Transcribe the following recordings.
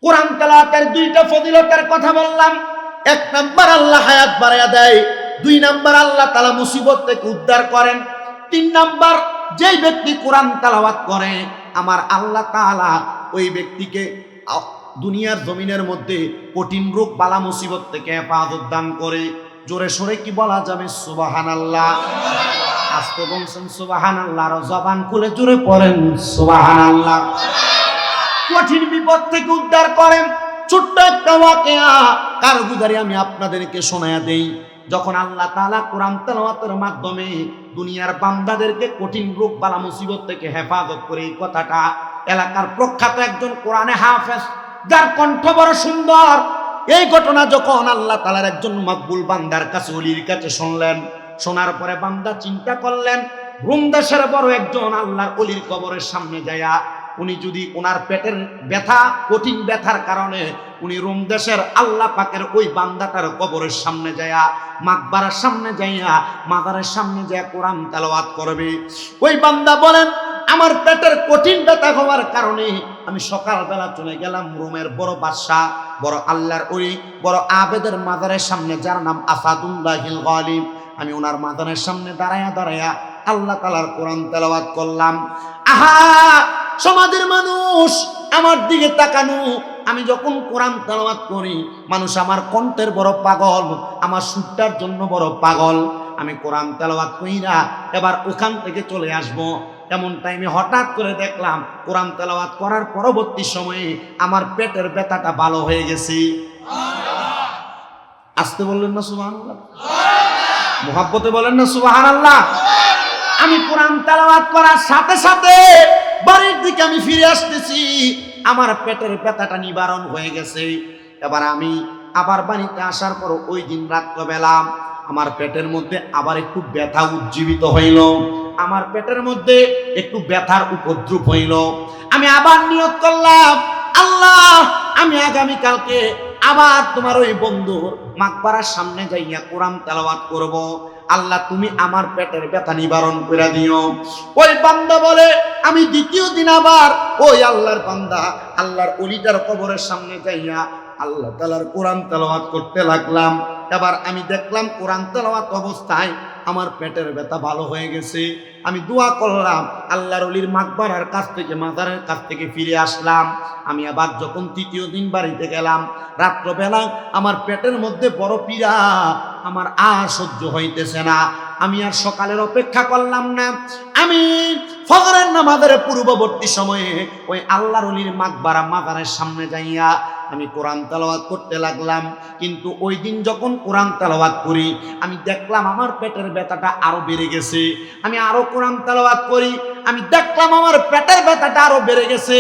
কোরআন তেলাওয়াতের দুইটা ফজিলতের কথা বললাম। এক নাম্বার আল্লাহ হায়াত বাড়ায়া দেয়, দুই নাম্বার আল্লাহ তাআলা মুসিবত থেকে উদ্ধার করেন, তিন নাম্বার যেই ব্যক্তি কোরআন তেলাওয়াত করে আমার আল্লাহ তাআলা ওই ব্যক্তিকে দুনিয়ার জমিনের মধ্যে কঠিন রোগ বালা মুসিবত থেকে হেফাজত দান করে। জোরে সোরে কি বলা যাবে? সুবহানাল্লাহ। আস্তে বলছেন সুবহানাল্লাহ, আর জবান খুলে জোরে পড়েন সুবহানাল্লাহ। কঠিন বিপদ থেকে উদ্ধার করেন। ছোট্ট একটা ওয়াকিয়া কারগুজারি আমি আপনাদেরকে শোনায়া দেই। যখন আল্লাহ তাআলা কোরআন তেলাওয়াতের মাধ্যমে দুনিয়ার বান্দাদেরকে কঠিন রোগ বালা মুসিবত থেকে হেফাজত করে, এই কথাটা এলাকার প্রখ্যাত একজন কোরআনে হাফেজ, যার কণ্ঠ বড় সুন্দর, এই ঘটনা যখন আল্লাহ তাআলার একজন মকবুল বান্দার কাছে, ওলির কাছে শুনলেন, শোনার পরে বান্দা চিন্তা করলেন, রোম দেশের বড় একজন আল্লাহর ওলির কবরের সামনে যায়া উনি যদি ওনার পেটের ব্যথা, কঠিন ব্যথার কারণে উনি রোম দেশের আল্লাহ পাকের ওই বান্দাটার কবরের সামনে যায়া, মাকবারার সামনে যাইয়া, মাজারের সামনে যায়া কোরআন তেলাওয়াত করবে, ওই বান্দা বলেন আমার পেটের কঠিন ব্যথা হওয়ার কারণে আমি সকালবেলা চলে গেলাম রোমের বড় বাদশা, বড় আল্লাহর ওলি, বড় আবেদের মাজারের সামনে, যার নাম আসাদুল্লাহিল গালিব। আমি ওনার মাজারের সামনে দাঁড়ায়া দাঁড়ায়া আল্লাহ তাআলার কোরআন তেলাওয়াত করলাম। আহা সমাজের মানুষ আমার দিকে তাকানো, আমি যখন কোরআন তেলাওয়াত করি মানুষ আমার কণ্ঠের বড় পাগল, আমার সুরটার জন্য বড় পাগল। আমি কোরআন তেলাওয়াত কইরা এবার ওখান থেকে চলে আসব, এমন টাইমে হঠাৎ করে দেখলাম কোরআন তেলাওয়াত করার পরবর্তী সময়ে আমার পেটের ব্যথাটা ভালো হয়ে গেছে। আসতে বললেন না সুবহানাল্লাহ? মুহাব্বতে বলেন না সুবহানাল্লাহ? আমি কোরআন তেলাওয়াত করার সাথে সাথে বাড়ির দিকে আমি ফিরে আসতেছি, আমার পেটের ব্যথাটা নিবারণ হয়ে গেছে। এবার আমি আবার বাড়িতে আসার পর ওই দিন রাত্রবেলা আমার পেটের মধ্যে আবার একটু ব্যথা উজ্জীবিত হইল, আমার পেটের মধ্যে একটু ব্যথার উপদ্রব হইল। আমি আবার নিয়ত করলাম, আল্লাহ আমি আগামীকালকে আবার তোমার ওই বন্ধুর মাকবারার সামনে যাইয়া কোরআন তেলাওয়াত করব, আল্লাহ তুমি আমার পেটের ব্যথা নিবারণ করে দিও। ওই বান্দা বলে আমি দ্বিতীয় দিন আবার ওই আল্লাহর বান্দা আল্লাহর ওলিটার কবরের সামনে যাইয়া আল্লাহ তাআলার কোরআন তেলাওয়াত করতে লাগলাম। এবার আমি দেখলাম কোরআন তেলাওয়াত অবস্থায় আমার পেটের ব্যথা ভালো হয়ে গেছে। আমি দোয়া করলাম, আল্লাহর ওলির মাকবারার কাছ থেকে, মাজারের কাছ থেকে ফিরে আসলাম। আমি আবার যখন তৃতীয় দিন বাড়িতে গেলাম, রাত্রবেলা আমার পেটের মধ্যে বড় পীড়া, আমার আর সহ্য হইতেছে না। আমি আর সকালের অপেক্ষা করলাম না, আমি ফজরের নামাজের পূর্ববর্তী সময়ে ওই আল্লাহর ওলির মাকবারা মাজারের সামনে যাইয়া আমি কোরআন তেলাওয়াত করতে লাগলাম। কিন্তু ওই দিন যখন কোরআন তেলাওয়াত করি আমি দেখলাম আমার পেটের ব্যথাটা আরো বেড়ে গেছে। আমি আরো কোরআন তেলাওয়াত করি, আমি দেখলাম আমার পেটের ব্যথাটা আরো বেড়ে গেছে।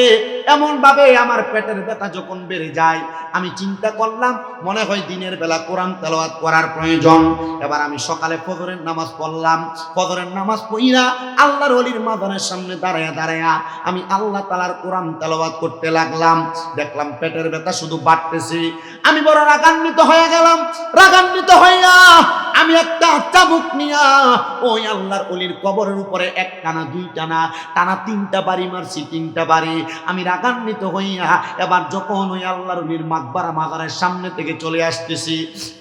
এমন ভাবে আমার পেটের ব্যথা যখন বেড়ে যায় আমি চিন্তা করলাম মনে হয় দিনের বেলা কোরআন তেলাওয়াত করার প্রয়োজন। এবার আমি সকালে ফজরের নামাজ পড়লাম, ফজরের নামাজ পড়িয়া আল্লাহর ওলির মাজারের সামনে দাঁড়ায়া দাঁড়ায়া আমি আল্লাহ তাআলার কোরআন তেলাওয়াত করতে লাগলাম। দেখলাম পেটের ব্যথা শুধু বাড়তেছে। আমি বড় রাগান্বিত হয়ে গেলাম। রাগান্বিত হইয়া আমি একটা চাবুক নিয়া ওই আল্লাহর ওলির কবরের উপরে এক টানা, দুই টানা, টানা তিনটা বাড়ি মারছি, তিনটা বাড়ি। আমি রাগান্বিত হইয়া এবার যখন ওই আল্লাহর ওলির মাকবারা মাজারের সামনে থেকে চলে আসতেছি,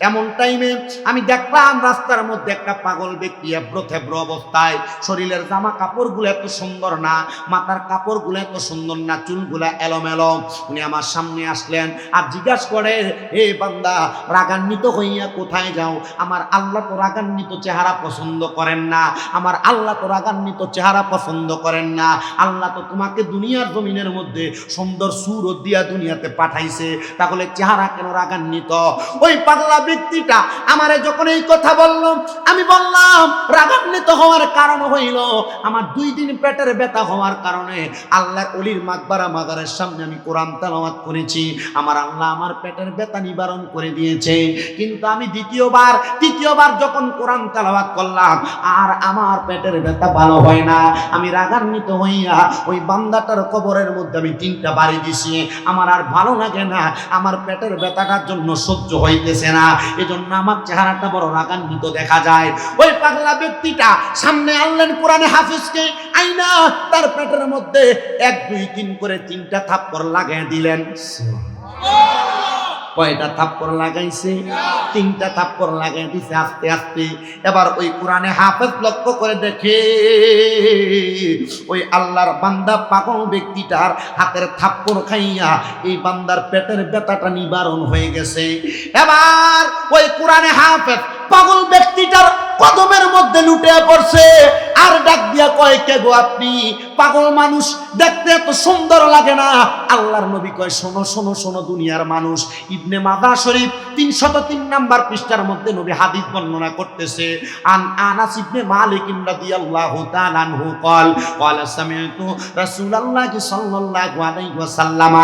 এমন টাইমে আমি দেখলাম রাস্তার মধ্যে একটা পাগল ব্যক্তি এবড়ো থেবড়ো অবস্থায়, শরীরের জামা কাপড়গুলো এত সুন্দর না, মাথার কাপড়গুলো এত সুন্দর না, চুলগুলা এলোমেলো। উনি আমার সামনে আসলেন আর জিজ্ঞাসা করে, হে বান্দা রাগান্বিত হইয়া কোথায় যাও? আমার আল্লাহ তো রাগান্বিত চেহারা পছন্দ করেন না, আমার আল্লাহ তো রাগান্বিত চেহারা পছন্দ করেন না। আল্লাহ তো তোমাকে দুনিয়ার জমিনের মধ্যে সুন্দর সুরত দিয়া দুনিয়াতে পাঠাইছে, তাহলে চেহারা কেন রাগান্বিত? ওই পাগলা ব্যক্তিটা আমারে যখন এই কথা বলল, আমি বললাম রাগান্বিত হওয়ার কারণ হইল আমার 2 দিন পেটের ব্যথা হওয়ার কারণে আল্লাহর ওলির মাকবারা মাজারের সামনে আমি কোরআন তেলাওয়াত করেছি, আমার আল্লাহ আমার পেটের ব্যথা নিবারণ করে দিয়েছে। কিন্তু আমি তৃতীয়বার যখন কোরআন তেলাওয়াত করলাম আর আমার পেটের ব্যথা ভালো হয় না। আমি রাগান্বিত হইয়া ওই বান্দাটার কবরের মধ্যে আমি 3টা বাড়ি দিছি। আমার আর ভালো লাগে না, আমার পেটের ব্যথাটার জন্য সহ্য হইতেছে না, এজন্য আমার চেহারাটা বড় রাগান্বিত দেখা যায়। ওই পাগলা ব্যক্তিটা সামনে আনলেন কোরআনে হাফিজকে, আইনা তার পেটের মধ্যে 1, 2, 3 করে 3টা থাপ্পড় লাগাই দিলেন। কয়টা থাপ্পড় লাগাইছে? 3টা থাপ্পড় লাগাই দিছে আস্তে আস্তে। এবার ওই কোরআনে হাফেজ লক্ষ্য করে দেখে ওই আল্লাহর বান্দা পাগল ব্যক্তিটার হাতের থাপ্পড় খাইয়া এই বান্দার পেটের ব্যথাটা নিবারণ হয়ে গেছে। এবার ওই কোরআনে হাফেজ পাগল ব্যক্তিটার কদমের মধ্যে লুটে পড়ছে আর ডাক দিয়া কয়, কে গো আপনি? পাগল মানুষ দেখতে এত সুন্দর লাগে না? আল্লাহর নবী কয়, শোনো শোনো শোনো দুনিয়ার মানুষ। ইবনে মাজাহ শরীফ 303 নাম্বার পৃষ্ঠার মধ্যে নবী হাদিস বর্ণনা করতেছে। আনাস ইবনে মালিক রাদিয়াল্লাহু তাআলা আনহু ক্বালা সামি'তু রাসূলুল্লাহি সাল্লাল্লাহু আলাইহি ওয়াসাল্লাম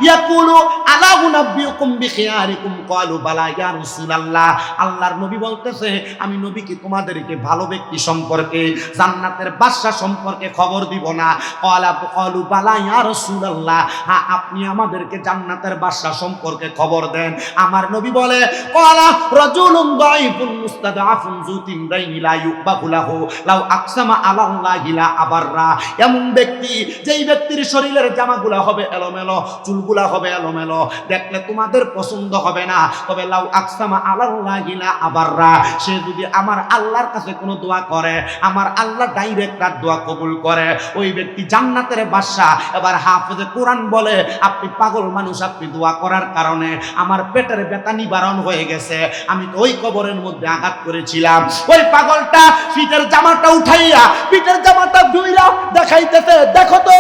ইয়াকুলু আলা উনাব্বিউকুম বিখিয়ারিকুম ক্বালু বালা ইয়া রাসূলুল্লাহ। আল্লাহর নবী বলতেছে, আমি নবী কি তোমাদেরকে ভালো ব্যক্তি সম্পর্কে, জান্নাতের বাদশা সম্পর্কে খবর দিব না? ক্বালু বালা ইয়া রাসূলুল্লাহ, হ্যাঁ আপনি আমাদেরকে জান্নাতের বাদশা সম্পর্কে খবর দেন। আমার নবী বলে, ক্বালা রাজুলুন দাঈফুন মুস্তাদআফুন যু তিমরাইনি লা ইউকবাহু লাহু লাউ আকসামা আলাল্লাহি লা আবাররা। এমন ব্যক্তি, যেই ব্যক্তির শরীরের জামাগুলা হবে এলোমেলো, চুলগুলা হবে এলোমেলো, দেখলে তোমাদের পছন্দ হবে না, তবে লাউ আকসামা আলাল্লাহি লা আবাররা, সে যদি আমার আল্লাহর কাছে কোনো দোয়া করে, আমার আল্লাহ ডাইরেক্ট তার দোয়া কবুল করে, ওই ব্যক্তি জান্নাতের বাদশা। এবার হাফেজে কোরআন বলে, আপনি পাগল মানুষ, আপনি দোয়া করার কারণে আমার পেটের ব্যথা নিবারণ হয়ে গেছে। আমি তো ওই কবরের মধ্যে আঘাত করেছিলাম। ওই পাগলটা পিঠের জামাটা উঠাইয়া পিঠের জামাটা ধুইরা দেখাইতেছে, দেখো তো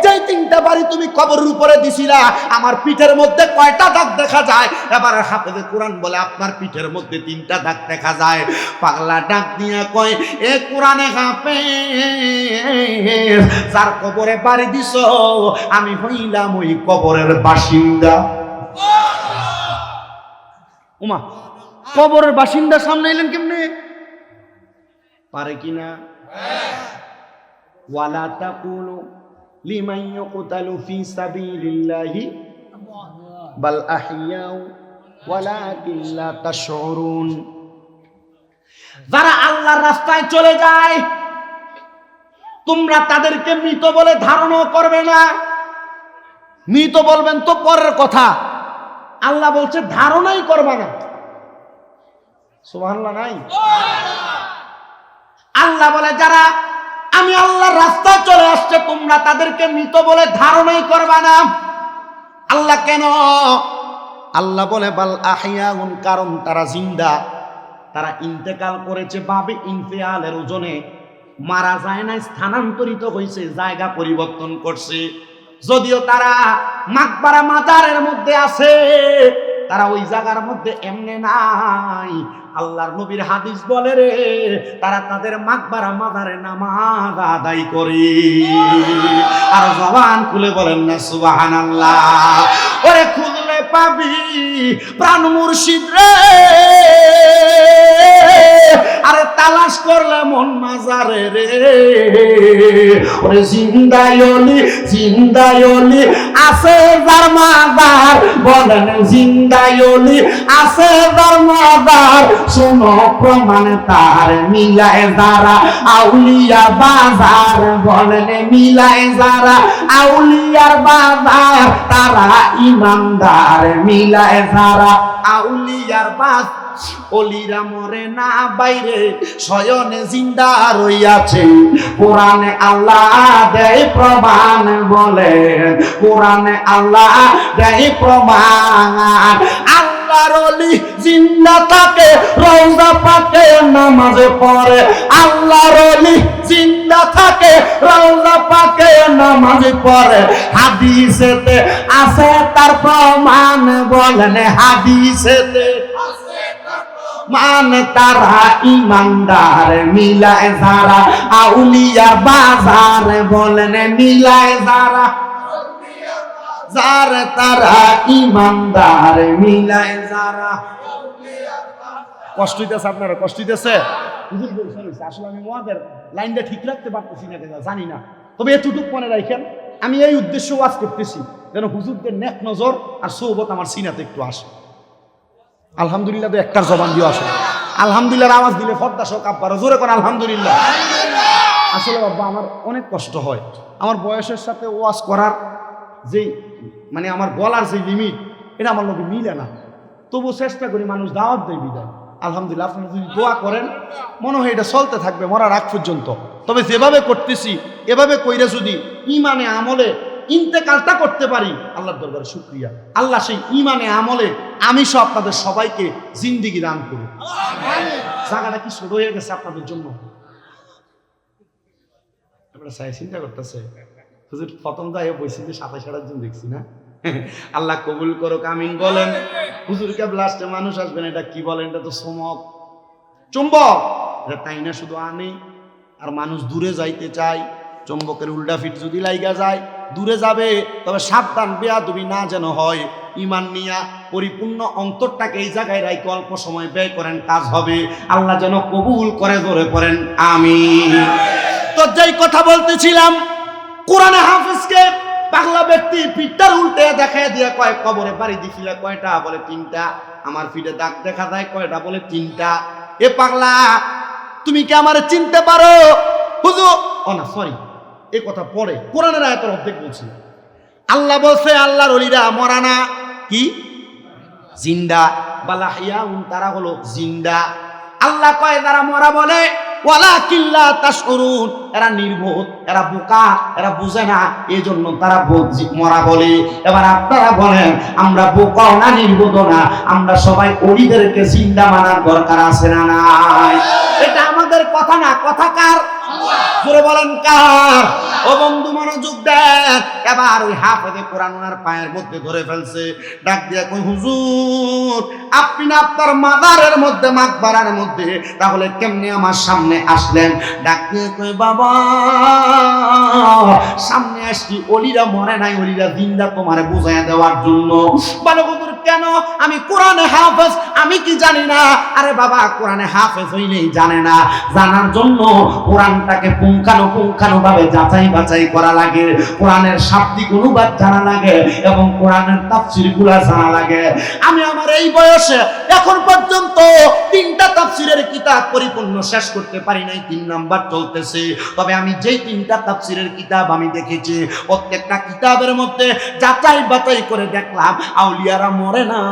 যেই 3টা বাড়ি তুমি কবরের উপরে দিছিলা, আমার পিঠের মধ্যে কয়টা দাগ দেখা যায়? এবার হাফেজে কোরআন বলে, আপনার পিঠের মধ্যে 3টা দাগ দেখা যায়। পাগলা ডাক দিয়া কয়, এ কোরআনে হাফেজ, যার কবরে বাড়ি দিছ আমি হইলাম ওই কবরের বাসিন্দা। ওমা, কবরের বাসিন্দা সামনে এলেন কেমনে? পারে কিনা? ওয়ালা তাকুলু লিমান ইউকতালু ফি সাবিলিল্লাহি বাল আহইয়াউ ওয়ালাকিন লা তাশউরুন। যারা আল্লাহর রাস্তায় চলে যায় তোমরা তাদেরকে মৃত বলে ধারণা করবে না। মৃত বলবেন তো পরের কথা, আল্লাহ বলছে ধারণাই করবে না। সুবহানাল্লাহ নাই? আল্লাহ বলে যারা আমি আল্লাহর রাস্তায় চলে আসছে তোমরা তাদেরকে মৃত বলে ধারণাই করবে না। আল্লাহ কেন? আল্লাহ বলে বাল আহইয়াউন, কারণ তারা জিন্দা, তারা ইন্তেকাল করেছে বাবে ইনফিয়ালের ওজনে, মারা যায় না, স্থানান্তরিত হয়েছে, জায়গা পরিবর্তন করছে। যদিও তারা মাকবারা মাজারের মধ্যে আছে, তারা ওই জায়গার মধ্যে এমনে নাই। আল্লাহর নবীর হাদিস বলে রে, তারা তাদের মাকবারা মাজারে নামাজ আদায় করে। আর জবান খুলে বলেন না সুবহানাল্লাহ। ওরে খুঁজলে পাবি প্রাণ মুর্শিদ রে, আরে তালাশ করলে মন মাজারে রে। ওরে জিন্দায়লি জিন্দায়লি আছে যার মাজার, বলেন জিন্দায়লি আছে যার মাজার, শোনো প্রমাণ তার মিলায় যারা আউলিয়ার বাজার, বলেন মিলায় যারা আউলিয়ার বাজার, তারা ইমানদার, মিলায় যারা আউলিয়ার বাজার। অলিরা মরে না বাইরে শয়নে জিন্দা রইয়াছে, কোরআনে আল্লাহ দেয় প্রমাণ, বলে কোরআনে আল্লাহ দেয় প্রমাণ। আল্লাহর ওলি জিন্দা থাকে, রওজা পাকে নামাজে পড়ে। আল্লাহর ওলি জিন্দা থাকে, রওজা পাকে নামাজে পড়ে। হাদিসেতে আছে তার প্রমাণ, বলেন হাদিসেতে মান তারা ইমানদার, মিলায় যারা আউলিয়ার বাজার, বলেন মিলায় যারা যার তারা ইমানদার, মিলায় যারা। কষ্ট হইতেছে আপনারা? কষ্ট হইতেছে? হুজুর বলছেন আসলে আমি ওয়াজের লাইনটা ঠিক রাখতে পারতেছি না, জানি না, তবে এতটুকু মনে রাখেন আমি এই উদ্দেশ্যে ওয়াজ করতেছি যেন হুজুরদের নেক নজর আর সৌবত আমার সিনাতে একটু আসে। আলহামদুলিল্লাহ তো একটার জবান দিয়ে আসে। আলহামদুলিল্লাহ আওয়াজ দিলে ফর্দা শোক আব্বারা জোরে কোন আলহামদুলিল্লাহ। আসলে বাবা আমার অনেক কষ্ট হয়, আমার বয়সের সাথে ওয়াজ করার যে মানে আমার বলার যে লিমিট, এটা আমার লোকে মিলে না, তবু চেষ্টা করি মানুষ দাওয়াত দেয় বিদায়। আলহামদুলিল্লাহ, আপনারা যদি দোয়া করেন মনে হয় এটা চলতে থাকবে মরার আগ পর্যন্ত। তবে যেভাবে করতেছি এভাবে কইরা যদি ইমানে আমলে ইন্তেকালটা করতে পারি, আল্লাহর দরবারে শুকরিয়া। আল্লাহ সেই ইমানে আমলে আমি সব আপনাদের সবাইকে জিন্দিগি দান করুন। জায়গাটা কি ছোট হয়ে গেছে আপনাদের জন্য? আপনারা চিন্তা করতেছে প্রথম যাই বলছি যে 27-28 জন দেখছি না। আল্লাহ কবুল করুক, আমিন বলেন। হুজুরকে ব্লাস্টে মানুষ আসবেন, এটা কি বলেন? এটা তো চুম্বক, এটা তাই না শুধু আনে আর মানুষ দূরে যাইতে চায়। চুম্বকের উল্টা ফিট যদি লাইগা যায় দূরে যাবে, তবে সাবধান বেয়াদবি না যেন হয়। ইমান নিয়া পরিপূর্ণ অন্তরটাকে এই জায়গায় রাখি অল্প সময় ব্যয় করেন, কাজ হবে। আল্লাহ যেন কবুল করে, ধরে পড়েন আমিন। তো যেই কথা বলতেছিলাম, কোরআনে হাফেজকে পাগলা ব্যক্তি পিঠটার উল্টে দেখায় দিয়া কয় কবরে বাড়ি দিছিলে কয়টা? বলে 3টা। আমার পিঠে দাগ দেখা যায় কয়টা? বলে 3টা। এ পাগলা, তুমি কি আমারে চিনতে পারো? হুজুর ও না সরি, এ কথা পরে কোরআনের আয়াতের অর্ধেক বলছি। আল্লাহ বলছে আল্লাহর ওলিরা মরা না, কি জিন্দা। বালাহিয়াউন, তারা হলো জিন্দা। আল্লাহ কয় যারা মরা বলে ওয়ালাকিন লা তাশউরুন, এরা নির্বোধ, এরা বোকা, এরা বুঝে না, এই জন্য তারা মরা বলে। এবার আপনারা বলেন আমরা বোকাও না নির্বোধ না, আমরা সবাই ওলিদেরকে জিন্দা মানার দরকার আছে না নাই? এটা আমাদের কথা না, কথা কার? জোরে বলেন কার? ও বন্ধু মনোযোগ দেন। এবার ওই হাফেজে কোরআন ওনার পায়ের মধ্যে ধরে ফেলছে, ডাক দিয়া কই হুজুর আপনি না আপনার মাজারের মধ্যে মাকবারার মধ্যে তাহলে কেমনে আমার সামনে আসলেন? ডাক দিয়ে কই বাবা সামনে আসছি ওলিরা মরে নাই, ওলিরা জিন্দা তোমারে বুঝাইয়া দেওয়ার জন্য। বলে হুজুর কেন? আমি কোরআনে হাফেজ, আমি কি জানি না? আরে বাবা কোরআনে হাফেজ হইলেই জানে না, জানার জন্য কোরআনটাকে পুঙ্খানুপুঙ্খানুভাবে যাচাই বাছাই করা লাগে, কোরআনের শাব্দিক অনুবাদ জানা লাগে এবং কোরআনের তাফসীরগুলো জানা লাগে। আমি আমার এই বয়সে এখন পর্যন্ত 3টা তাফসীরের কিতাব পরিপূর্ণ শেষ করতে পারি নাই, 3 নাম্বার চলতেছে। তবে আমি যেই 3টা তাফসীরের কিতাব আমি দেখেছি, প্রত্যেকটা কিতাবের মধ্যে যাচাই বাছাই করে দেখলাম আউলিয়ারা মরে না,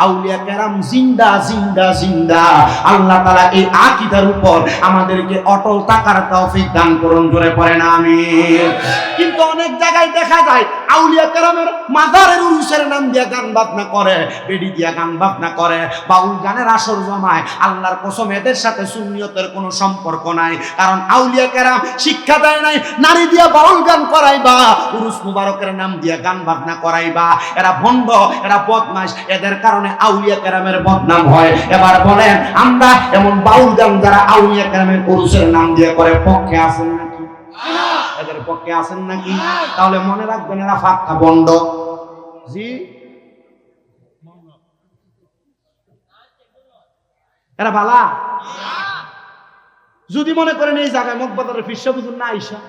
আউলিয়া কেরাম জিন্দা জিন্দা জিন্দা। আল্লাহ তাআলা এই আকীদার উপর আমাদেরকে অটল থাকার তৌফিক দান করুন, জোরে পড়েন আমিন। কিন্তু অনেক জায়গায় দেখা যায় আউলিয়া কেরামের মাজারের উরুসের নাম দিয়ে গান বাজনা করে, বেডি দিয়া গান বাজনা করে, বাউল গানের আসর জমায়। আল্লাহর কসম এদের সাথে সুন্নিয়তের কোনো সম্পর্ক নাই, কারণ আউলিয়া কেরাম শিক্ষা দেয় নাই নারী দিয়া বাউল গান করাইবা, উরুস মুবারকের নাম দিয়ে গান বাজনা করাইবা। এরা ভণ্ড, এরা বদমাশ, এদের কারণে আউলিয়া কেরামের বদনাম হয়। এবার বলেন আমরা এমন বাউল গান যারা আউলিয়া কেরামের উরুসের নাম দিয়ে করে পক্ষে আছেন নাকি? এদের পক্ষে আছেন নাকি? তাহলে মনে রাখবেন এরা ফাঁকা বন্ড। জি, এরা বালা। যদি মনে করেন এই জায়গায় মগবাজারের ফিরসা বুঝুন না আইসা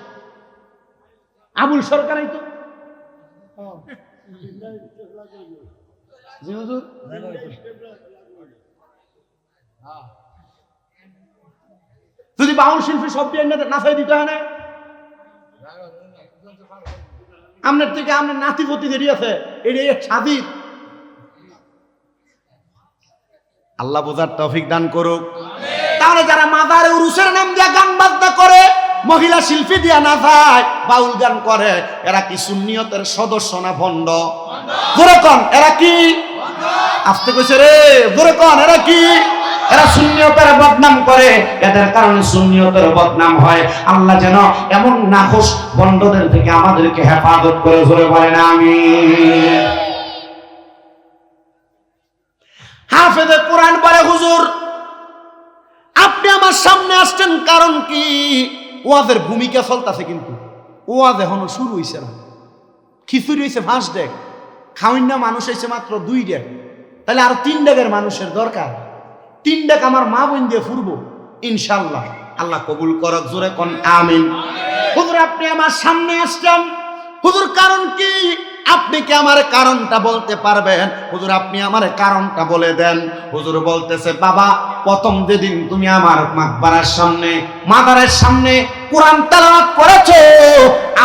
আবুল সরকারই তো জি হুজুর, যদি বাউল শিল্পী সব দিয়ে নাচাই দিতে হয় না, আপনার থেকে আপনার নাতি পতি দেরি আছে, এটা স্বাধীন। আল্লাহ বোঝার তৌফিক দান করুক। তাহলে যারা মাজারে উরুসের নাম দিয়ে গান বাজনা করে, মহিলা শিল্পী দিয়া না যায় বাউল গান করে, এরা কি সুন্নিয়তের সদস্য না ভণ্ড? জোরে কোন এরা কি? আস্তে কইছে রে, জোরে কোন এরা কি? এরা সুন্নিয়তের বদনাম করে, এদের কারণে সুন্নিয়তের বদনাম হয়। আল্লাহ যেন এমন নাখোশ ভণ্ডদের থেকে আমাদেরকে হেফাজত করে, জোরে বলেন আমিন। হাফেজে কোরআন বলে হুজুর আপনি আমার সামনে আসছেন কারণ কি? ওয়াজের ভূমিকা চলতেছে, কিন্তু ওয়াজ এখনো শুরু হইছে না। খিচুড়ি হইছে 5 ডেক, খাওয়াইনা মানুষ হইছে মাত্র 2 ডেক, তাহলে আরো 3 ডেকের মানুষের দরকার। 3 ডেক আমার মা বোন দিয়ে ফুরবো ইনশাআল্লাহ। আল্লাহ কবুল করক, জোরে কোন আমিন। হুজুর আপনি আমার সামনে আসছেন, হুজুর কারণ কি? আপনি কি আমার কারণটা বলতে পারবেন? হুজুর আপনি আমার কারণটা বলে দেন। হুজুর বলতেছে, বাবা প্রথম যেদিন তুমি আমার মাকবারার সামনে, মাদারের সামনে কোরআন তেলাওয়াত করেছো,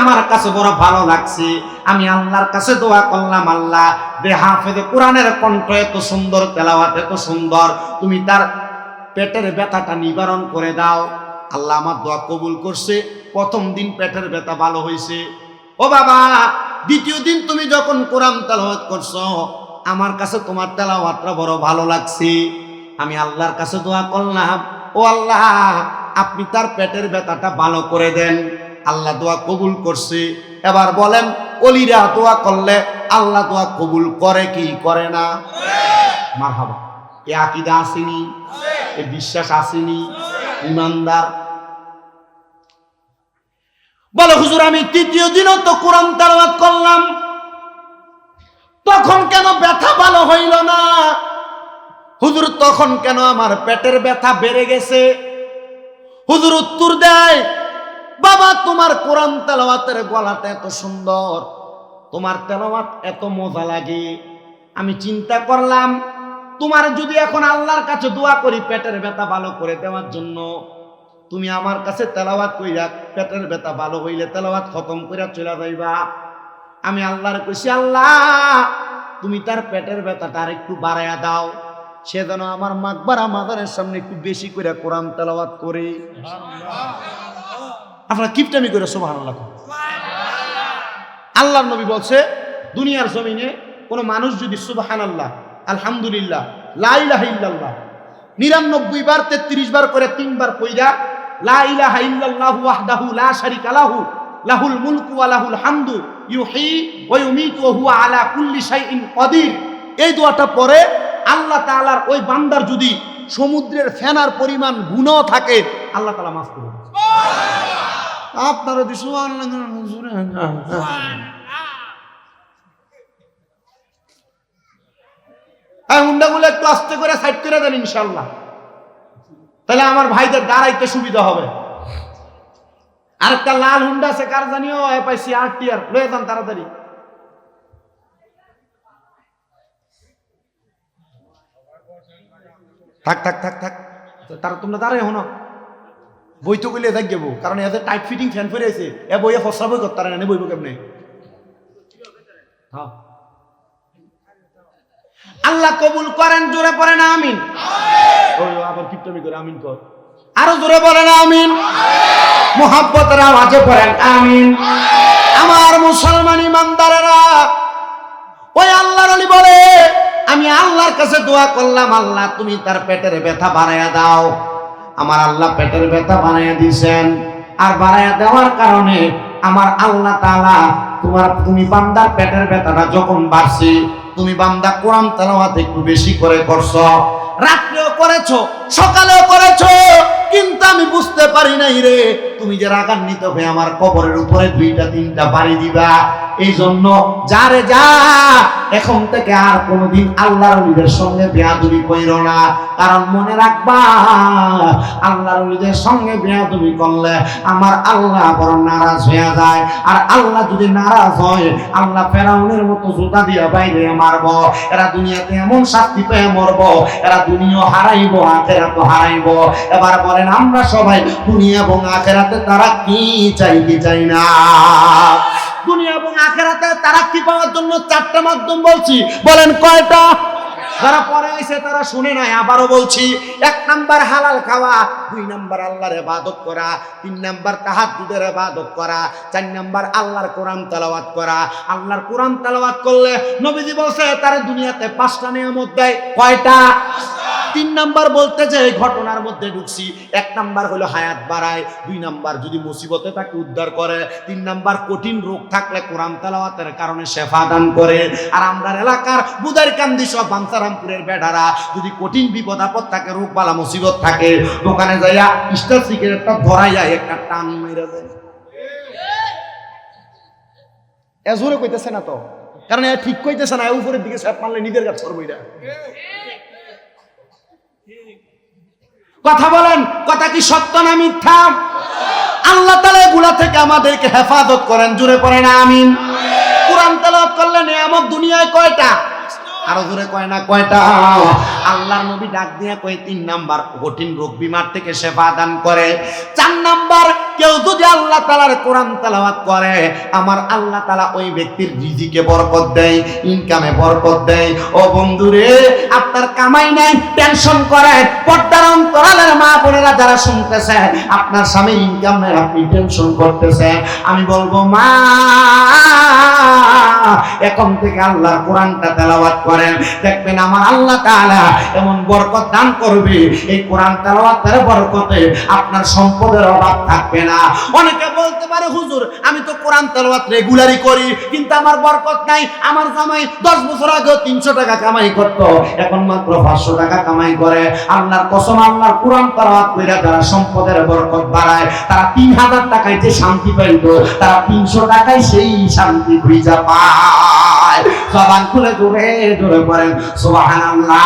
আমার কাছে বড় ভালো লাগছে। আমি আল্লাহর কাছে দোয়া করলাম, আল্লাহ দে হাফেজে কোরআনের কণ্ঠ এত সুন্দর, তেলাওয়াত এত সুন্দর, তুমি তার পেটের ব্যথাটা নিবারণ করে দাও। আল্লাহ আমার দোয়া কবুল করছে। প্রথম দিন পেটের ব্যথা ভালো হয়েছে। ও বাবা, দ্বিতীয় দিন তুমি যখন কোরআন তেলাওয়াত করছো, আমার কাছে তোমার তেলাওয়াতটা বড় ভালো লাগছে। আমি আল্লাহর কাছে দোয়া করলাম, ও আল্লাহ আপনি তার পেটের ব্যথাটা ভালো করে দেন। আল্লাহ দোয়া কবুল করছে। এবার বলেন, ওলিরা দোয়া করলে আল্লাহ দোয়া কবুল করে কি করে না? মারহাবা। এ আকীদা আসেনি, এ বিশ্বাস আসেনি, ইমানদার বলে হুজুর আমি তৃতীয় দিনও তো কোরআন তেলাওয়াত করলাম, তখন কেন ব্যথা ভালো হইল না? হুজুর তখন কেন আমার পেটের ব্যথা বেড়ে গেছে? হুজুর উত্তর দেয়, বাবা তোমার কোরআন তেলাওয়াতের গলাটা এত সুন্দর, তোমার তেলাওয়াত এত মজা লাগে, আমি চিন্তা করলাম তোমার যদি এখন আল্লাহর কাছে দোয়া করি পেটের ব্যথা ভালো করে দেওয়ার জন্য, তুমি আমার কাছে তেলাওয়াত কইরা পেটের ব্যথা ভালো হইলে তেলাওয়াত খতম কইরা চলে যাইবা। আমি আল্লাহর কইছি, আল্লাহ তুমি তার পেটের ব্যথাটা আর একটু বাড়াইয়া দাও, সে যেন আমার মাকবারা মাদারের সামনে একটু বেশি করে কোরআন তেলাওয়াত করে। আপনারা কিপটামি করে সুবহানাল্লাহ। আল্লাহর নবী বলছে, দুনিয়ার জমিনে কোন মানুষ যদি সুবহানাল্লাহ, আলহামদুলিল্লাহ, লা ইলাহা ইল্লাল্লাহ 99 বার 33 বার করে 3 বার কইরা লা ইলাহা ইল্লাল্লাহু ওয়াহদাহু লা শারীকা লাহু লাহুল মুলকু ওয়া লাহুল হামদু ইউহয়ী ওয়া ইউমীতু ওয়া হুয়া আলা কুল্লি শাইইন কাদির, এই দোয়াটা পরে আল্লাহ তাআলার ওই বান্দার যদি সমুদ্রের ফেনার পরিমাণ গুনাহ থাকে আল্লাহ তাআলা মাফ করে দেন। সুবহানাল্লাহ। আপনারা দি সুবহানাল্লাহ। এই হুন্ডাগুলো একটু আস্তে করে সাইড করে দেন ইনশাআল্লাহ, তাহলে আমার ভাইদের দাঁড়াইতে সুবিধা হবে। আরেকটা লাল হুন্ডা আছে, কার জানিও পাইছি আরটিআর, লয়ে যান তাড়াতাড়ি। থাক থাক থাক থাক, তার তোমরা দাঁড়াই হনো, বই তো গেলে দেখ যাবো, কারণ এদের টাইট ফিটিং ফ্যান ফেরে আছে, এ বইয়ে ফসলা বই করতে পারে না, বইব কেমনে? হ্যাঁ আল্লাহ কবুল করেন, জোরে পড়েন আমিন। ওই আবার কিপটামি করে আমিন কর, আরো জোরে বলেন আমিন, মুহাব্বতের আওয়াজে পড়েন আমিন। আমার মুসলমান ইমানদারেরা, ওই আল্লাহর ওলি বলে আমি আল্লাহর কাছে দোয়া করলাম, আল্লাহ তুমি তার পেটের ব্যথা বাড়াইয়া দাও। আমার আল্লাহ পেটের ব্যথা বাড়াইয়া দিয়েছেন, আর বাড়াইয়া দেওয়ার কারণে আমার আল্লাহ তাআলা তুমি বান্দার পেটের ব্যথাটা যখন বাড়ছে, তুমি বান্দা কোরআন তেলাওয়াত একটু বেশি করে করছো, রাত্রেও করেছো, সকালেও করেছো, কিন্তু আমি বুঝতে পারি নাই রে, তুমি যে রাগান্বিত হয়ে আমার কবরের উপরে 2-3টা বাড়ি দিবা। এই জন্য যারে যা, এখন থেকে আর কোনোদিন আল্লাহর ওলিদের সঙ্গে বেয়াদবি কইরো না, কারণ মনে রাখবা আল্লাহর ওলিদের সঙ্গে বেয়াদবি করলে আমার আল্লাহ বড় নারাজ হয়ে যায়, আর আল্লাহ যদি নারাজ হয় আল্লাহ ফেরাউনের মতো জুতা দিয়া বাইরে মারবো, এরা দুনিয়াতে এমন শাস্তি পেয়ে মরবো, এরা দুনিয়া হারাইবো আখিরাতও হারাইবো। এবার বলেন আমরা সবাই দুনিয়া এবং আখিরাতে তারা কি চাই কি চাই না? দুনিয়া এবং আখিরাতে তারাক্কি পাওয়ার জন্য 4টা মাধ্যম বলছি, বলেন কয়টা? যারা পরে আইছে তারা শুনে নাই, আবারও বলছি। 1 নাম্বার হালাল খাওয়া, 2 নাম্বার আল্লাহর ইবাদত করা, 3 নাম্বার তাহাজ্জুদের ইবাদত করা, 4 নাম্বার আল্লাহর কোরআন তেলাওয়াত করা। আল্লাহর কোরআন তেলাওয়াত করলে নবীজি বলছে তার দুনিয়াতে 5টা নিয়ামত দেয়। কয়টা? 3 নাম্বার বলতে যে এই ঘটনার মধ্যে ঢুকছি। 1 নাম্বার হলো হায়াত বাড়ায়, 2 নাম্বার যদি মুসিবতে তাকে উদ্ধার করে, 3 নাম্বার কঠিন রোগ থাকলে কোরআন তেলাওয়াতের কারণে শেফা দান করে। আর আমরা এলাকার বুদার কান্দি সব বাঞ্ছারামপুরের বেড়ারা যদি কঠিন বিপদ আপদ থাকে, রোগ বালা মুসিবত থাকে, দোকানে যাইয়া স্টার সিগারেটটা ধরাইয়া একটা টান মেরে দেয়। এ জোরে কইতেছে না তো, কারণ এ ঠিক কইতেছে না, উপরের দিকে স্যাপ মারলে নিজের কাছে করবো। এটা কথা বলেন, কথা কি সত্য না মিথ্যা? আল্লাহ তাআলা এগুলা থেকে আমাদেরকে হেফাজত করেন, জোরে পড়েন আমিন। কোরআন কোরআন তেলাওয়াত করলে নিয়ামত দুনিয়ায় কয়টা? আরো জোরে কয় না কয়টা? আল্লাহর নবী ডাক দিয়া কয় 3 নাম্বার কঠিন রোগ বিমার থেকে শেফা দান করে। 4 নাম্বার কেউ যদি আল্লাহ তাআলার কোরআন তেলাওয়াত করে আমার আল্লাহ তাআলা ওই ব্যক্তির রিজিকে বরকত দেয়, ইনকামে বরকত দেয়। ও বন্ধুরে, আপনার কামাই নাই টেনশন করেন, পর্দার অন্তরালের মা বোনেরা যারা শুনতেছে আপনার স্বামীর ইনকাম নাই আপনি টেনশন করতেছেন, আমি বলবো মা এখন থেকে আল্লাহর কোরআনটা তেলাওয়াত করেন, দেখবেন আমার আল্লাহ তাআলা এমন বরকত দান করবে, এই কোরআন তেলাওয়াতের বরকতে আপনার সম্পদের অভাব থাকবে না। অনেকে বলতে পারে হুজুর আমি তো কোরআন তেলাওয়াত রেগুলারই করি কিন্তু আমার বরকত নাই। আমার জামাই 10 বছর আগে 300 টাকা কামাই করত, এখন মাত্র 500 টাকা কামাই করে। আল্লাহর কসম, আল্লাহর কোরআন তেলাওয়াত কইরা যারা সম্পদের বরকত বাড়ায় তারা 3000 টাকায় যে শান্তি পাইতো তারা 300 টাকায় সেই শান্তি খুঁজে পায়। জবান খুলে জোরে জোরে পড়েন সুবহানাল্লাহ।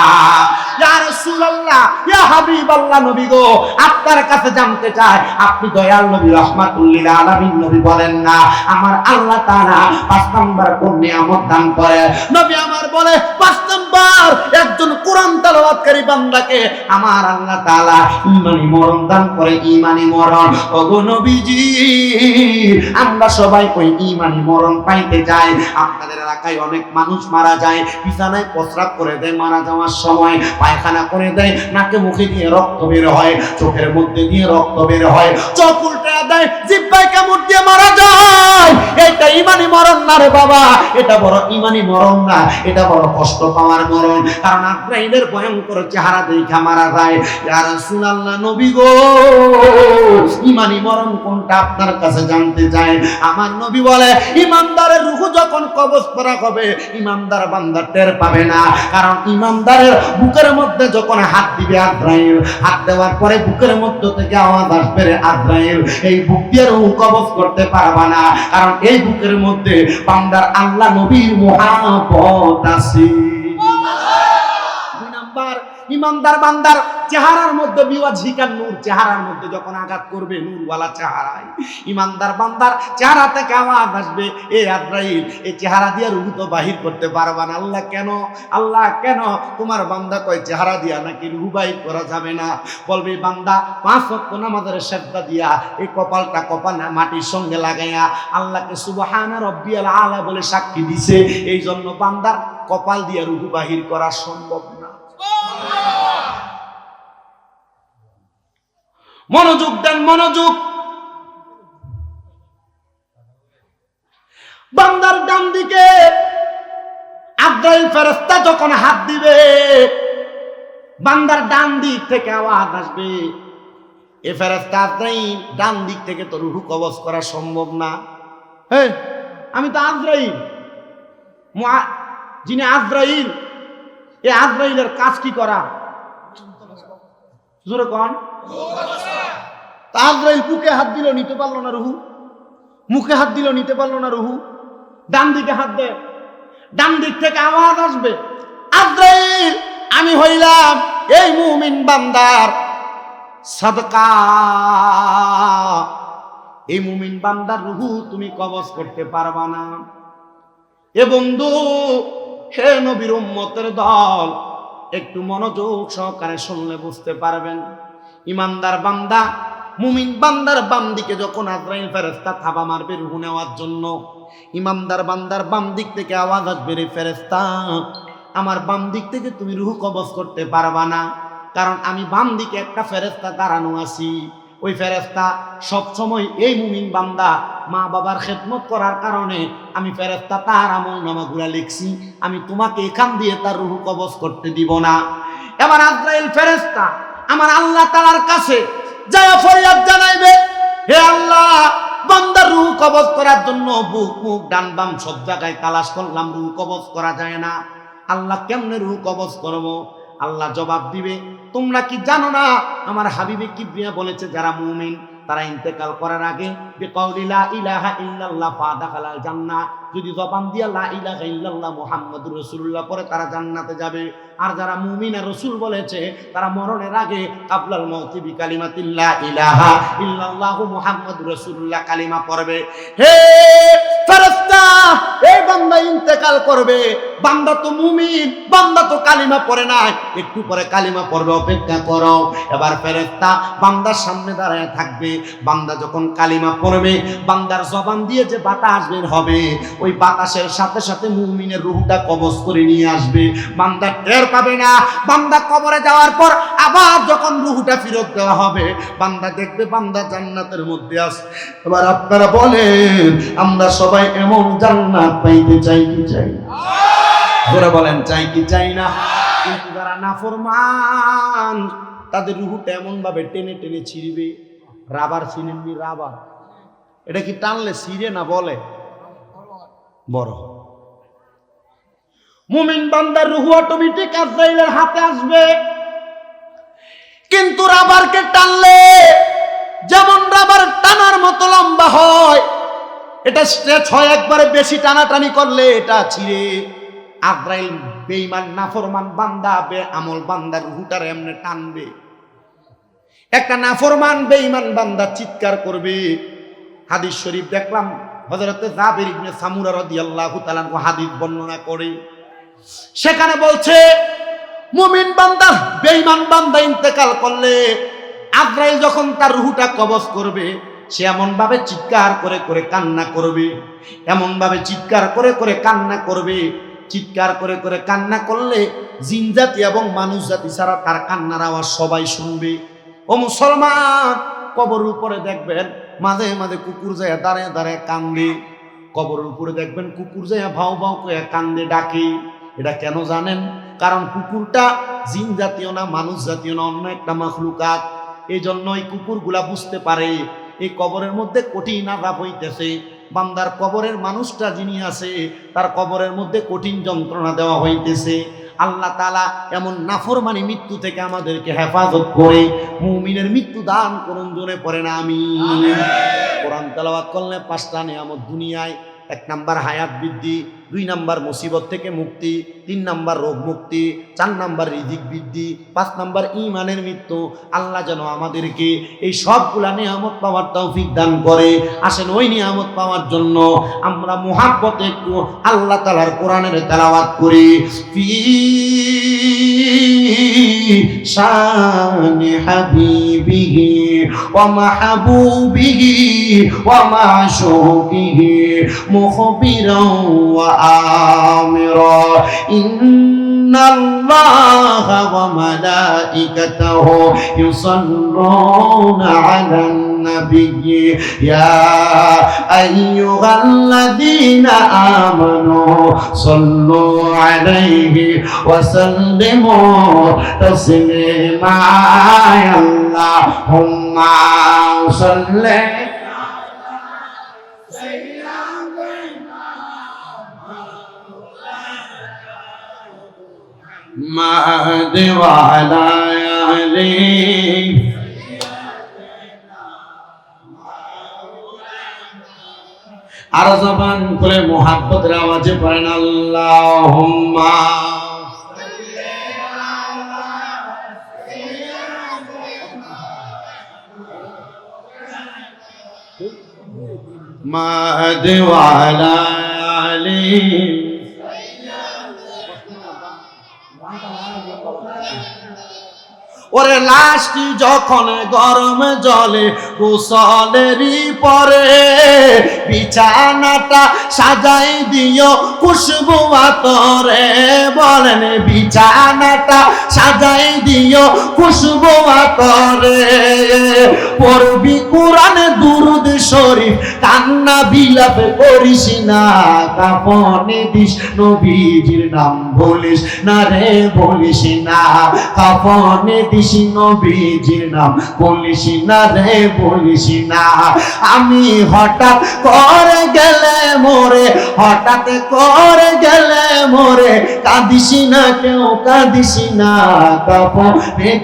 ইয়া রাসূলুল্লাহ, ইয়া হাবিবাল্লাহ, নবী গো আপনার কাছে জানতে চাই আপনি দয়াল নবী রাহমাতুল লিল আলামিন নবী বলেন না আমার আল্লাহ তাআলা 5 নাম্বার কোন নিয়ামত দান করে? নবী আমার বলে 5 নাম্বার একজন কোরআন তেলাওয়াতকারী বান্দাকে আমার আল্লাহ তাআলা ঈমানি মরণ দান করে। ঈমানি মরণ, ওগো নবীজি আমরা সবাই ওই ঈমানি মরণ পাইতে চাই। আপনাদের এলাকায় অনেক মানুষ মারা যায়, বিছানায় প্রস্রাব করে দেয়, মারা যাওয়ার সময় পায়খানা করে দেয়, নাকে মুখে দিয়ে রক্ত বের হয়, চোখের মধ্যে দিয়ে রক্ত বের হয়, চোখ উল্টে দেয়, জিহ্বায় কামড় দিয়ে মারা যায়। এটা ঈমানি মরণ না রে বাবা, এটা বড় ঈমানি মরণ না, এটা বড় কষ্ট পাওয়ার মরণ। কারণ আজরাইলের ভয়ঙ্কর চেহারা দেখা মারা যায়। ইয়া রাসূলুল্লাহ, নবী গো ঈমানি মরণ কোনটা আপনার কাছে জানতে চাই। আমার নবী বলে ঈমানদারের রূহ যখন কবজ করা হবে ঈমানদার বান্দা টের পাবে না, কারণ ঈমানদারের বুকের মধ্যে যখন হাত দিবে আজরাইল, হাত দেওয়ার পরে বুকের মধ্যে থেকে আওয়াজ আসবে রে আজরাইল, এই বুক দিয়ে রূহ কবজ করতে পারবা না, কারণ এই বুকের মধ্যে বান্দার আল্লাহ নবীর মুহাব্বত আছে। 2 নাম্বার ইমানদার বান্দার চেহারার মধ্যে বিওয়াজিকার নূর, চেহারার মধ্যে যখন আঘাত করবে নূরওয়ালা চেহারায় ইমানদার বান্দার চেহারা থেকে আওয়াজ আসবে এ আজরাইল এই চেহারা দিয়ে রূহ তো বাহির করতে পারবা না। আল্লাহ কেন? আল্লাহ কেন? তোমার বান্দা কয় চেহারা দিয়া নাকি রূহ বাহির করা যাবে না? বলবে বান্দা 5 ওয়াক্ত নামাজের সিজদা দিয়া এই কপালটা কপাল মাটির সঙ্গে লাগাইয়া আল্লাহকে সুবহানা রাব্বিয়াল আলা বলে সাক্ষী দিছে, এই জন্য বান্দার কপাল দিয়ে রূহ বাহির করা সম্ভব না। মনোযোগ দেন, মনোযোগ। বান্দার ডান দিকে আজরাইল ফেরেশতা যখন হাত দিবে বান্দার ডান দিক থেকে আওয়াজ আসবে এ ফেরেশতা আজরাইল ডান দিক থেকে তো রূহ কবজ করা সম্ভব না। হ্যাঁ আমি তো আজরাইল, যিনি আজরাইল এই আজরাইলের কাজ কি করা? জোরে কোন? আজরাইল বুকে হাত দিল নিতে পারলো না রুহু, মুখে হাত দিল নিতে পারলো না রুহু, ডান দিকে হাত দে, ডান দিক থেকে আওয়াজ আসবে আজরাইল আমি হইলাম এই মুমিন বান্দার সাদকা, এই মুমিন বান্দার রুহু তুমি কবজ করতে পারবা না। এ বন্ধু, হে নবীর উম্মতের দল, একটু মনোযোগ সহকারে শুনলে বুঝতে পারবেন। ইমানদার বান্দা মুমিন বান্দার বাম দিকে যখন আজরাইল ফেরেশতা থাবা মারবে রূহ নেওয়ার জন্য, ইমানদার বান্দার বাম দিক থেকে আওয়াজ আসবে রে ফেরেশতা আমার বাম দিক থেকে তুমি রূহ কবজ করতে পারবা না, কারণ আমি বাম দিকে একটা ফেরেশতা দাঁড়ানো আছি। ওই ফেরেশতা সব সময় এই মুমিন বান্দা মা বাবার খেদমত করার কারণে আমি ফেরেশতা তার আমলনামাগুলো লিখছি, আমি তোমাকে এখান দিয়ে তার রূহ কবজ করতে দিব না। এবার আজরাইল ফেরেশতা আমার আল্লাহ তাআলার কাছে যায় ফরিয়াদ জানাইবে, হে আল্লাহ বান্দার রূহ কবজ করার জন্য বুক মুখ ডান বাম সব জায়গায় তালাশ করলাম, রূহ কবজ করা যায় না। আল্লাহ কেমনে রূহ কবজ করবো? আল্লাহ জবাব দিবে তোমরা কি জানো না আমার হাবিবে কিবরিয়া বলেছে যারা মুমিন তারা ইন্তেকাল করার আগে বিকাউলি লা ইলাহা ইল্লাল্লাহ ফাদাখালাল জান্নাহ, যদি জবান দিয়া লা ইলাহা ইল্লাল্লাহ মুহাম্মাদুর রাসূলুল্লাহ পরে তারা জান্নাতে যাবে। আর যারা মুমিন আর রাসূল বলেছে তারা মরণের আগে কাবলাল মাউতি বিকালিমাতিল লা ইলাহা ইল্লাল্লাহু মুহাম্মাদুর রাসূলুল্লাহ কালিমা পড়বে। হে ফেরেশতা এই বান্দা ইন্তেকাল করবে, বান্দা তো মুমিন, বান্দা তো কালিমা পড়ে না, একটু পরে কালিমা পড়বে, অপেক্ষা করো। এবার ফেরেশতা বান্দার সামনে দাঁড়ায় থাকবে। বান্দা যখন কালিমা পড়বে, বান্দার জবান দিয়ে যে বাতাস বের হবে, ওই বাতাসের সাথে সাথে মুমিনের রূহটা কবজ করে নিয়ে আসবে। বান্দা টের পাবে না। বান্দা কবরে যাওয়ার পর আবার যখন রূহটা ফেরত দেওয়া হবে, বান্দা দেখবে বান্দা জান্নাতের মধ্যে আছে। এবার আপনারা বলেন, আমরা সবাই এমন জান্নাত পাইতে চাই কি চাই না? জোরে বলেন, চাই কি চাই না? কিন্তু যারা নাফরমান, তাদের রূহটা এমন ভাবে টেনে টেনে ছিঁড়বে। রাবার চিনেননি? রাবার, এটা কি টানলে ছিঁড়ে না বলে বড়? মুমিন বান্দার রূহ অটোমেটিক আজরাইলের হাতে আসবে। কিন্তু রাবারকে টানলে যেমন রাবার টানার মতো লম্বা হয়, এটা স্ট্রেচ হয়, একবারে বেশি টানাটানি করলে এটা ছিঁড়ে। আজরাইল বেঈমান নাফরমান বান্দা, বেআমল বান্দার রূহটার এমনে টানবে। একটা নাফরমান বেঈমান বান্দা চিৎকার করবে। হাদিস শরীফ দেখলাম, হযরতে জাবির ইবনে সামুরা রাদিয়াল্লাহু তাআলা হাদিস বর্ণনা করে, সেখানে বলছে মুমিন বান্দা বেঈমান বান্দা ইন্তেকাল করলে আজরাইল যখন তার রূহটা কবজ করবে, সে এমন ভাবে চিৎকার করে করে কান্না করবে, এমন ভাবে চিৎকার করে করে কান্না করবে। চিৎকার করে করে কান্না করলে জিন জাতি এবং মানুষ জাতি ছাড়া তার কান্নার আওয়াজ সবাই শুনবে। ও মুসলমান, কবরের উপরে দেখবেন মাঝে মাঝে কুকুর যায় দাঁড়ায় দাঁড়ায় কান্দে। কবরের উপরে দেখবেন কুকুর যায় ভাও ভাও করে কান্দে, ডাকে। এটা কেন জানেন? কারণ কুকুরটা জিন জাতীয় না, মানুষ জাতীয় না, অন্য একটা মাখলুকাত। এই জন্য এই কুকুরগুলা বুঝতে পারে এই কবরের মধ্যে কঠিন আযাব হইতেছে। বান্দার কবরের মানুষটা যিনি আছে, তার কবরের মধ্যে কঠিন যন্ত্রণা দেওয়া হইতেছে। আল্লাহ তাআলা এমন নাফরমানি মৃত্যু থেকে আমাদেরকে হেফাজত করে মুমিনের মৃত্যু দান করুন। জোরে পড়েন আমিন। কোরআন তেলাওয়াত করলে 5টা নিয়ামত দুনিয়ায়। 1 নাম্বার হায়াত বৃদ্ধি, 2 নাম্বার মুসিবত থেকে মুক্তি, 3 নাম্বার রোগ মুক্তি, 4 নাম্বার রিজিক বৃদ্ধি, 5 নাম্বার ঈমানের মৃত্যু। আল্লাহ যেন আমাদেরকে এই সবগুলা নিয়ামত পাওয়ার তৌফিক দান করে। আসেন ওই নিয়ামত পাওয়ার জন্য আমরা মুহাব্বতে একটু আল্লাহ তাআলার কোরআনের তেলাওয়াত করি। ফি শানি হাবিবিহি ওয়া মাহবুবিহি ওয়া মাশুকিহি মুখবিরান ওয়া আমিরা ইন্নাল্লাহা ওয়া মালাইকাতাহু ইউসাল্লুনা আলান নাবিয়্যি ইয়া আইয়ুহাল্লাযীনা আমানু সাল্লু আলাইহি ওয়া সাল্লিমু তাসলিমা। আল্লাহুম্মা সাল্লি মাহদি ওয়া আলা আলিহি। আর জবান খুলে মুহাব্বতের আওয়াজে পড়েন আল্লাহুম্মা মাহদি ওয়া আলা আলিহি। ওরে লাশটি যখন গরম জলে গোসলেরই পরে বিছানাটা সাজাই দিও খুশবু আতরে। বলেন বিছানাটা সাজাই দিও খুশবু আতরে। পড়বি কোরআন দুরুদ শরীফ, কান্না বিলাপ করিস না। কাফনে দিস নবীজির নাম বলিস না রে, বলিস না। কাফনে দিস নবীজির নাম বলিস না রে, বলিস না। আমি হঠাৎ করে গেলে মোরে, হঠাৎ করে গেলে মোরে, কাঁদিস না কেউ, কাঁদিস না। কাফনে